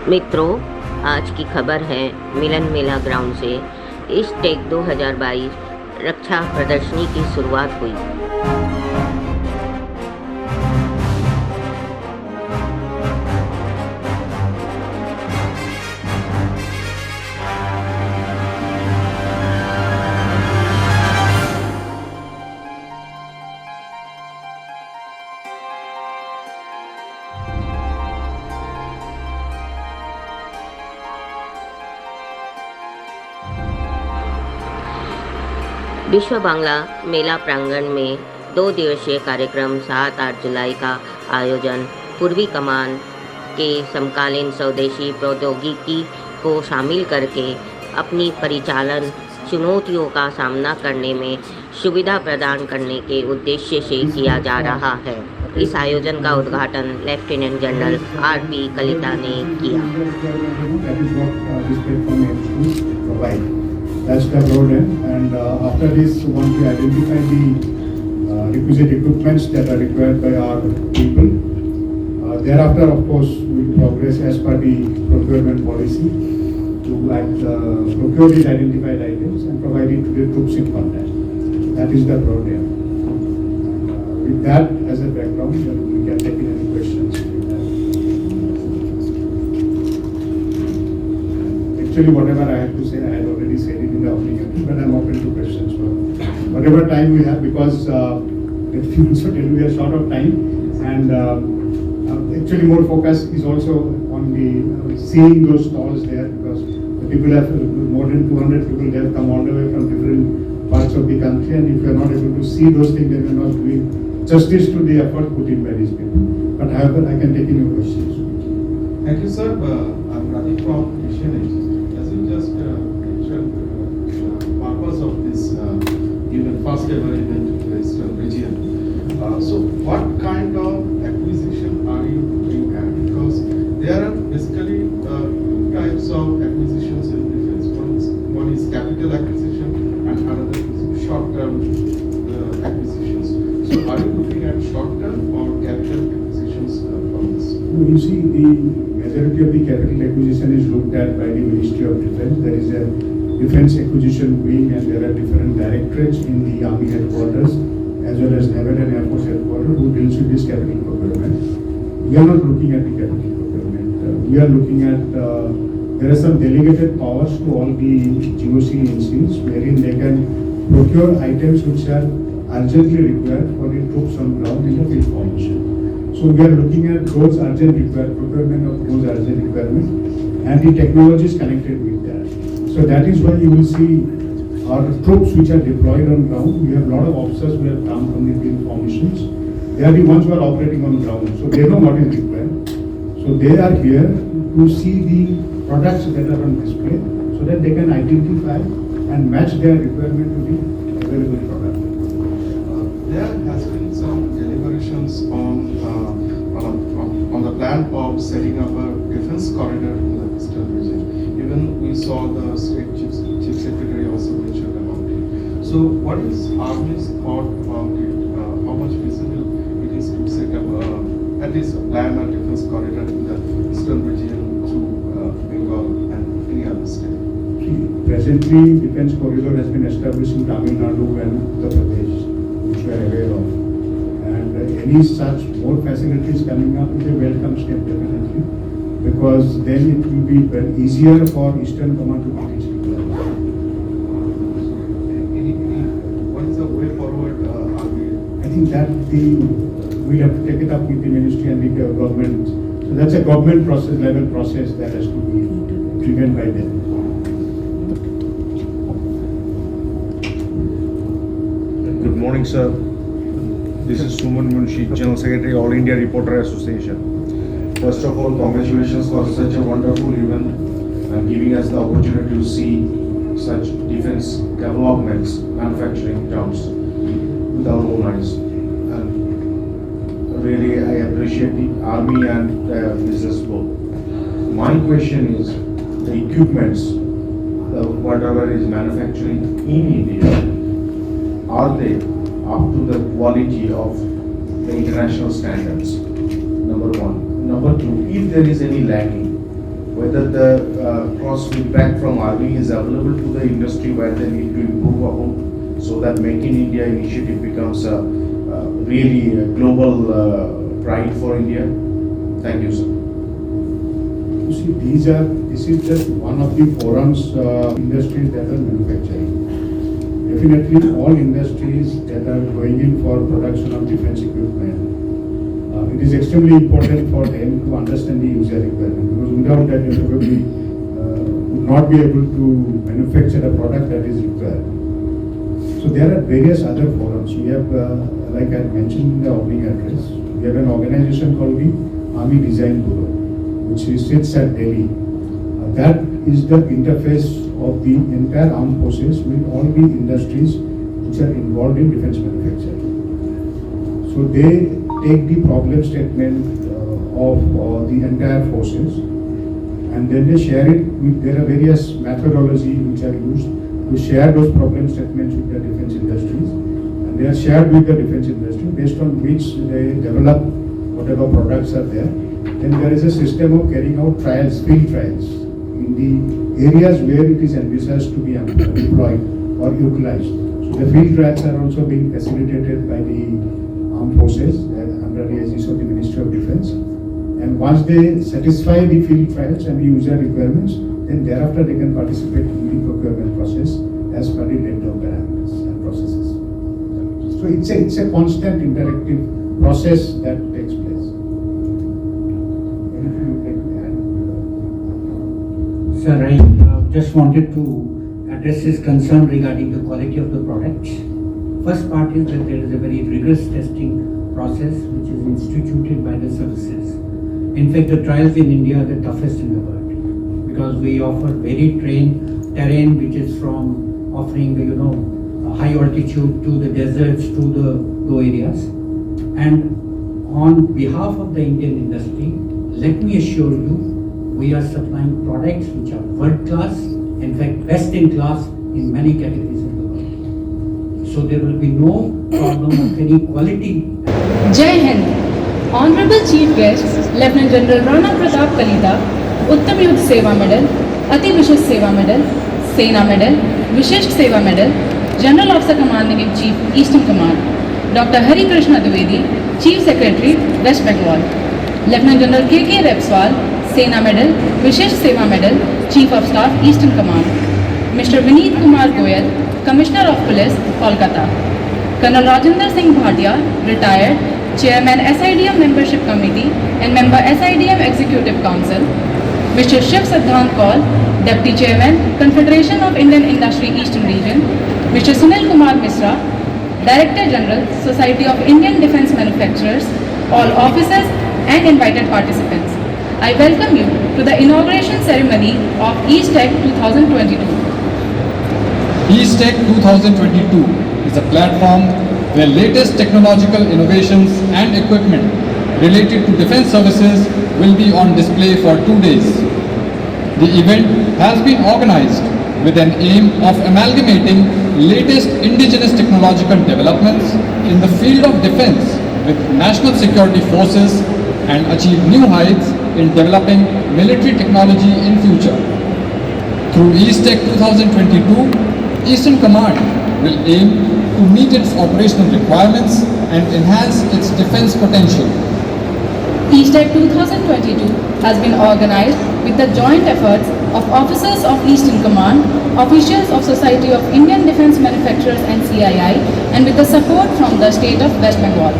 मित्रों, आज की खबर है मिलन मेला ग्राउंड से। इस टेक 2022 रक्षा प्रदर्शनी की शुरुआत हुई। विश्व बांग्ला मेला प्रांगण में 2 दिवसीय कार्यक्रम 7-8 जुलाई का आयोजन पूर्वी कमान के समकालीन स्वदेशी प्रौद्योगिकी को शामिल करके अपनी परिचालन चुनौतियों का सामना करने में सुविधा प्रदान करने के उद्देश्य से किया जा रहा है। इस आयोजन का उद्घाटन लेफ्टिनेंट जनरल आर.पी. कलिता ने किया। That's the road end, and after this, once we identify the requisite equipments that are required by our people, thereafter, of course, we will progress as per the procurement policy to procure these identified items and provide it to the troops in contact. That is the road end. With that as a background, we can take in any questions. Actually, whatever I have to say, I had already said it in the opening, but I'm open to questions for whatever time we have, because let me also tell you we are short of time, and actually more focus is also on the seeing those stalls there, because the people have more than 200 people. They have come all the way from different parts of the country, and if you are not able to see those things, then you are not doing justice to the effort put in by these people. But however, I can take in your questions. Thank you, sir. I'm Ravi from ESM. Just mentioned purpose of this even first ever event in the Eastern region. So what kind of acquisition are you looking at? Because there are basically two types of acquisitions in defense. One is capital acquisition and another is short-term acquisitions. So are you looking at short-term or capital acquisitions from this? You see, the majority of the capital acquisition is looked at by the Ministry of Defence. There is a defence acquisition wing, and there are different directorates in the Army headquarters as well as Naval and Air Force headquarters who deals with this capital procurement. We are not looking at the capital procurement. We are looking at there are some delegated powers to all the GOC agencies wherein they can procure items which are urgently required for the troops on ground in the field formation. So we are looking at those urgent procurement of those urgent requirements and the technologies connected with that. So that is why you will see our troops which are deployed on ground. We have a lot of officers who have come from the field formations. They are the ones who are operating on ground. So they know what is required. So they are here to see the products that are on display so that they can identify and match their requirement to the available product. There has been some deliberations on the plan of setting up a defense corridor in the Eastern region. Even we saw the State Chief Secretary also mentioned about it. So what is Army's thought about it? How much feasible it is to set up at least a plan a defense corridor in the Eastern region through Bengal and any other state? Presently, defense corridor has been established in Tamil Nadu and Uttar Pradesh, which we are aware of. And any such more facilities coming up is a welcome step definitely, because then it will be very easier for Eastern Command to reach people. What is the way forward? I think that we have to take it up with the ministry and with the government. So that's a government level process that has to be driven by them. Good morning, sir. This is Suman Munshi, General Secretary, All India Reporter Association. First of all, congratulations for such a wonderful event and giving us the opportunity to see such defense developments, manufacturing terms with our own eyes. And really, I appreciate the Army and business both. My question is, the equipments, whatever is manufacturing in India, are they up to the quality of the international standards? Number one. Number two, if there is any lacking, whether the cross feedback from army is available to the industry where they need to improve upon, so that Make in India initiative becomes a really global pride for India. Thank you, sir. You see, this is just one of the forums industries that are manufacturing. Definitely all industries that are going in for production of defense equipment, it is extremely important for them to understand the user requirement, because without that they probably would not be able to manufacture a product that is required. So there are various other forums. We have, like I mentioned in the opening address, we have an organization called the Army Design Bureau, which sits at Delhi. That is the interface of the entire armed forces with all the industries which are involved in defense manufacturing. So they take the problem statement of the entire forces, and then they share it with, there are various methodology which are used to share those problem statements with the defense industries, and they are shared with the defense industry, based on which they develop whatever products are there. Then there is a system of carrying out trials, field trials, in the areas where it is envisaged to be deployed or utilized. So the field trials are also being facilitated by the armed forces under the aegis of the Ministry of Defense. And once they satisfy the field trials and the user requirements, then thereafter they can participate in the procurement process as per the laid down parameters and processes. So it's a constant interactive process that takes place. Anything you like to add? Sir, I just wanted to address his concern regarding the quality of the products. First part is that there is a very rigorous testing process which is instituted by the services. In fact, the trials in India are the toughest in the world, because we offer very trained terrain, which is from offering high altitude to the deserts to the low areas. And on behalf of the Indian industry, let me assure you, we are supplying products which are world class, in fact best in class in many categories in the world. So there will be no problem of any quality. Jai Hind. Honorable Chief Guests, Lieutenant General Rana Pratap Kalita, Uttam Yudh Seva Medal, Ati Vishish Seva Medal, Sena Medal, Vishisht Seva Medal, General Officer Commanding in Chief, Eastern Command, Dr. Hari Krishna Dwivedi, Chief Secretary, West Bengal, Lieutenant General K.K. Repswal, Sena Medal, Vishisht Seva Medal, Chief of Staff, Eastern Command, Mr. Vineet Kumar Goyal, Commissioner of Police, Kolkata, Colonel Rajendra Singh Bhatia, retired, Chairman SIDM Membership Committee and Member SIDM Executive Council, Mr. Shiv Siddhant Kaul, Deputy Chairman, Confederation of Indian Industry Eastern Region, Mr. Sunil Kumar Misra, Director General, Society of Indian Defence Manufacturers, all officers and invited participants. I welcome you to the inauguration ceremony of East Tech 2022. East Tech 2022 is a platform where latest technological innovations and equipment related to defense services will be on display for 2 days. The event has been organized with an aim of amalgamating latest indigenous technological developments in the field of defense with national security forces and achieve new heights in developing military technology in future. Through East Tech 2022, Eastern Command will aim to meet its operational requirements and enhance its defense potential. East Tech 2022 has been organized with the joint efforts of officers of Eastern Command, officials of Society of Indian Defence Manufacturers and CII, and with the support from the state of West Bengal.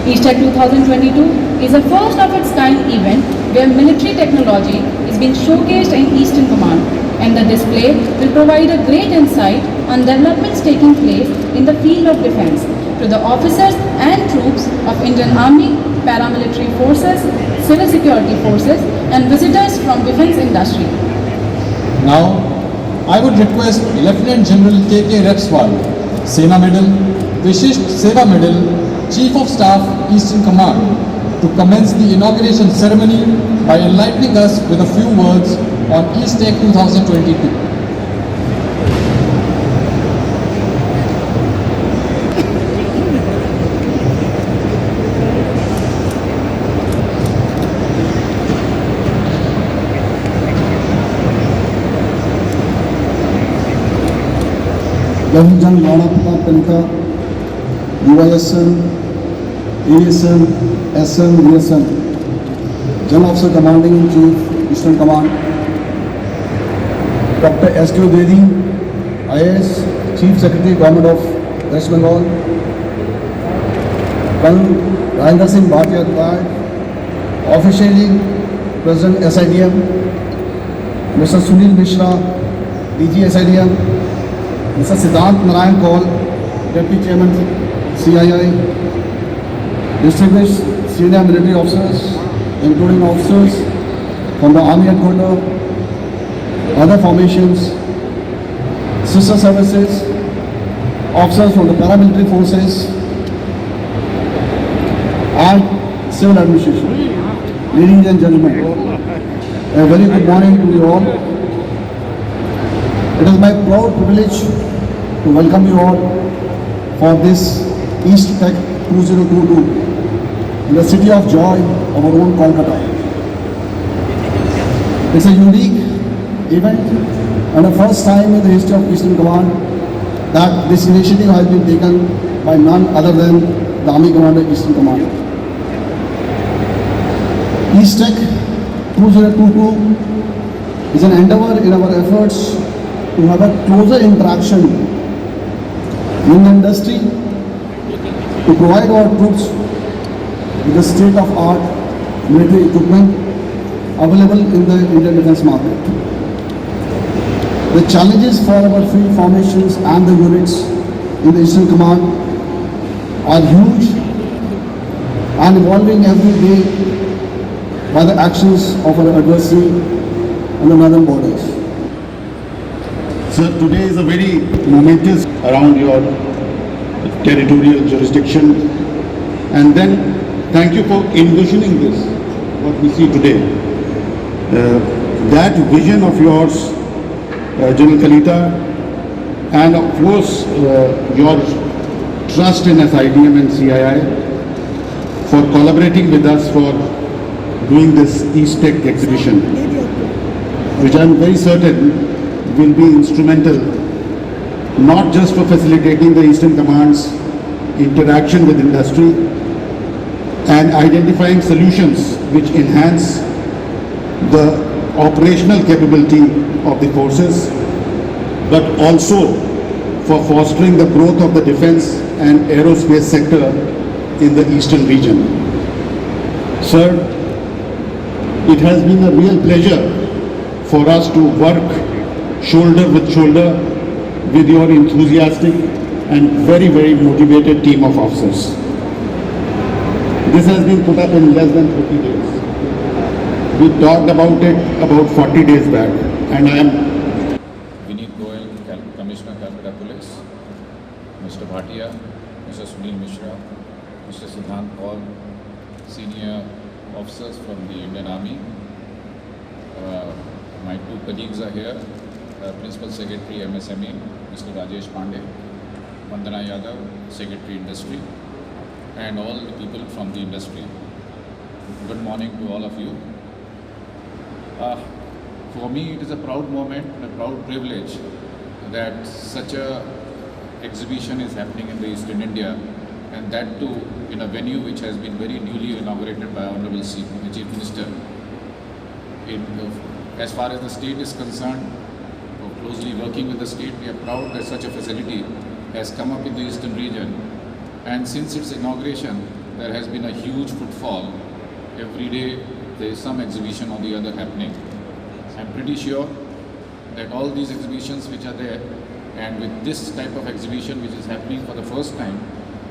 East Tech 2022 is a first of its kind event where military technology is being showcased in Eastern Command, and the display will provide a great insight on developments taking place in the field of defense to the officers and troops of Indian Army, paramilitary forces, civil security forces, and visitors from defense industry. Now, I would request Lieutenant General K.K. Repswal, Sena Medal, Vishisht Seva Medal, Chief of Staff, Eastern Command, to commence the inauguration ceremony by enlightening us with a few words on East Tech 2022. Lieutenant General Rana Pratap Kalita, UISM, ESM, SM, ESM, general officer commanding in chief Eastern Command, doctor S K Dwivedi, IAS, chief secretary government of West Bengal, colonel Rajendra Singh Bhatia retired, officially president SIDM, mister Sunil Mishra, DG SIDM, mister Siddhant Narayan Kaul, deputy chairman CII, distinguished senior military officers, including officers from the Army Headquarters, other formations, sister services, officers from the paramilitary forces, and civil administration. Ladies and gentlemen, a very good morning to you all. It is my proud privilege to welcome you all for this East Tech 2022 in the city of joy of our own Kolkata. It's a unique event and the first time in the history of Eastern Command that this initiative has been taken by none other than the Army Commander Eastern Command. East Tech 2022 is an endeavor in our efforts to have a closer interaction in the industry to provide our troops with the state-of-art military equipment available in the Indian defense market. The challenges for our field formations and the units in the Eastern Command are huge and evolving every day by the actions of our adversary on the northern borders. Sir, today is a very momentous around your territorial jurisdiction, and then thank you for envisioning this, what we see today. That vision of yours, General Kalita, and of course your trust in SIDM and CII for collaborating with us for doing this East Tech exhibition, which I am very certain will be instrumental not just for facilitating the Eastern Command's interaction with industry and identifying solutions which enhance the operational capability of the forces, but also for fostering the growth of the defense and aerospace sector in the eastern region. Sir, it has been a real pleasure for us to work shoulder with shoulder with your enthusiastic and very, very motivated team of officers. This has been put up in less than 30 days. We talked about it about 40 days back, and I am Commissioner, Calcutta Police, Mr. Bhatia, Mr. Sunil Mishra, Mr. Siddhant Kaur, senior officers from the Indian Army. My two colleagues are here, Principal Secretary MSME, Mr. Rajesh Pandey, Vandana Yadav, Secretary Industry, and all the people from the industry. Good morning to all of you. For me, it is a proud moment and a proud privilege that such a exhibition is happening in the Eastern India, and that too in a venue which has been very newly inaugurated by Honorable Chief Minister. As far as the state is concerned, closely working with the state, we are proud that such a facility has come up in the eastern region, and since its inauguration there has been a huge footfall. Every day there is some exhibition or the other happening. I am pretty sure that all these exhibitions which are there, and with this type of exhibition which is happening for the first time,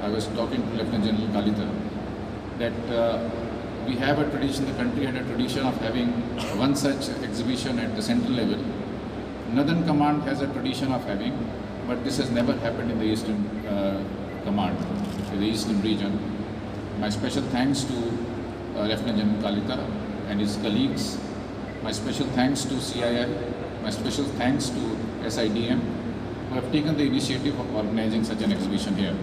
I was talking to Lieutenant General Kalita, that we have a tradition, the country had a tradition of having one such exhibition at the central level. Northern Command has a tradition of having, but this has never happened in the Eastern Command, in the Eastern region. My special thanks to Lieutenant General Kalita and his colleagues. My special thanks to CII. My special thanks to SIDM who have taken the initiative of organizing such an exhibition here.